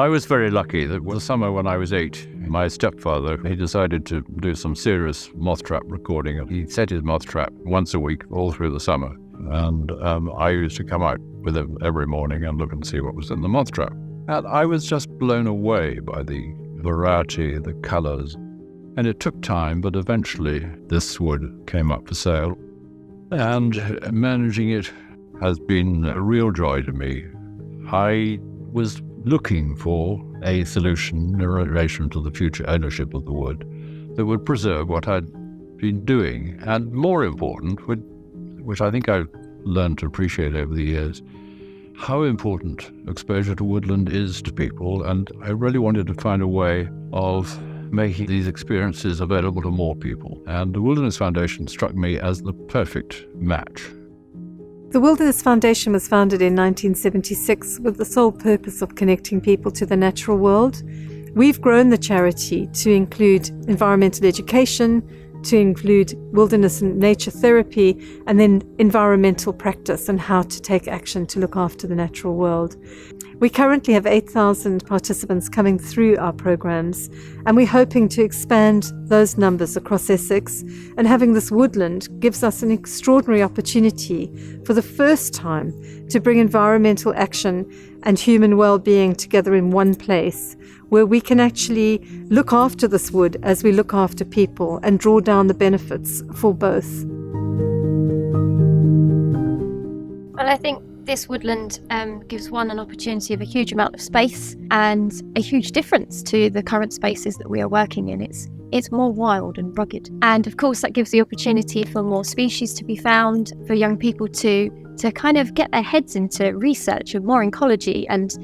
I was very lucky that the summer when I was 8, my stepfather, he decided to do some serious moth trap recording. He set his moth trap once a week all through the summer. And I used to come out with him every morning and look and see what was in the moth trap. And I was just blown away by the variety, the colours. And it took time, but eventually this wood came up for sale. And managing it has been a real joy to me. I was looking for a solution in relation to the future ownership of the wood that would preserve what I'd been doing. And more important, which I think I've learned to appreciate over the years, how important exposure to woodland is to people. And I really wanted to find a way of making these experiences available to more people. And the Wilderness Foundation struck me as the perfect match. The Wilderness Foundation was founded in 1976 with the sole purpose of connecting people to the natural world. We've grown the charity to include environmental education, to include wilderness and nature therapy, and then environmental practice and how to take action to look after the natural world. We currently have 8,000 participants coming through our programs, and we're hoping to expand those numbers across Essex. And having this woodland gives us an extraordinary opportunity for the first time to bring environmental action and human well-being together in one place, where we can actually look after this wood as we look after people and draw down the benefits for both. Well, I think this woodland gives one an opportunity of a huge amount of space and a huge difference to the current spaces that we are working in. It's more wild and rugged. And of course, that gives the opportunity for more species to be found, for young people to kind of get their heads into research of more ecology and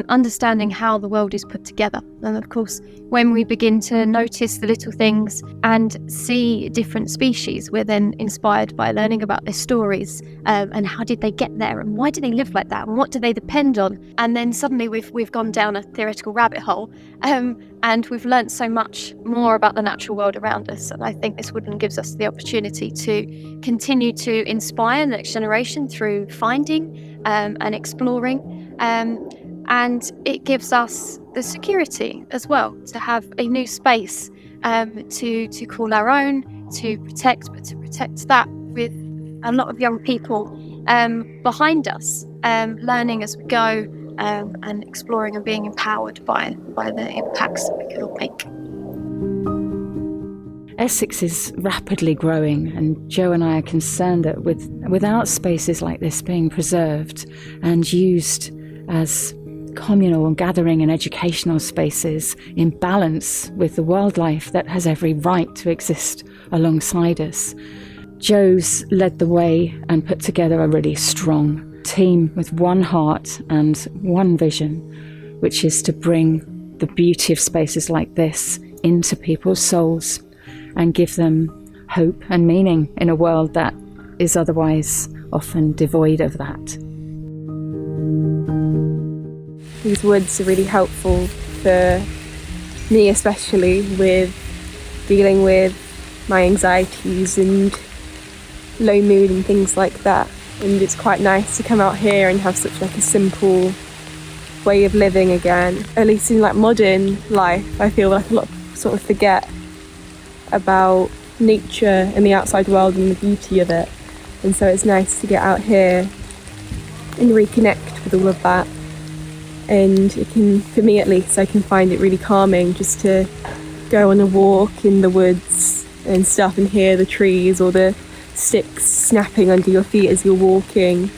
understanding how the world is put together. And of course, when we begin to notice the little things and see different species, we're then inspired by learning about their stories and how did they get there and why do they live like that and what do they depend on. And then suddenly we've gone down a theoretical rabbit hole and we've learnt so much more about the natural world around us. And I think this woodland gives us the opportunity to continue to inspire the next generation through finding and exploring. And it gives us the security as well to have a new space to call our own, to protect that with a lot of young people behind us, learning as we go and exploring and being empowered by the impacts that we can all make. Essex is rapidly growing, and Joe and I are concerned that without spaces like this being preserved and used as communal and gathering and educational spaces in balance with the wildlife that has every right to exist alongside us, Joe's led the way and put together a really strong team with one heart and one vision, which is to bring the beauty of spaces like this into people's souls and give them hope and meaning in a world that is otherwise often devoid of that. These woods are really helpful for me, especially with dealing with my anxieties and low mood and things like that. And it's quite nice to come out here and have such like a simple way of living again. At least in like modern life, I feel like a lot of sort of forget about nature and the outside world and the beauty of it. And so it's nice to get out here and reconnect with all of that. And it can, for me at least, I can find it really calming just to go on a walk in the woods and stuff and hear the trees or the sticks snapping under your feet as you're walking.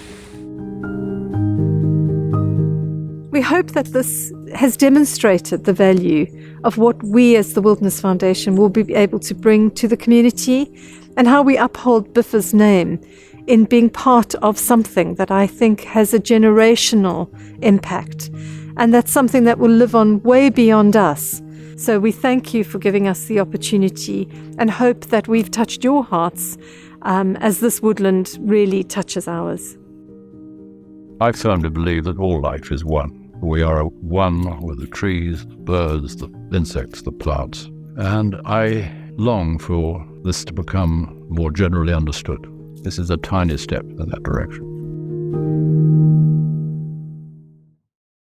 We hope that this has demonstrated the value of what we as the Wilderness Foundation will be able to bring to the community and how we uphold Biffa's name in being part of something that I think has a generational impact, and that's something that will live on way beyond us. So we thank you for giving us the opportunity and hope that we've touched your hearts as this woodland really touches ours. I firmly believe that all life is one. We are one with the trees, the birds, the insects, the plants. And I long for this to become more generally understood. This is a tiny step in that direction.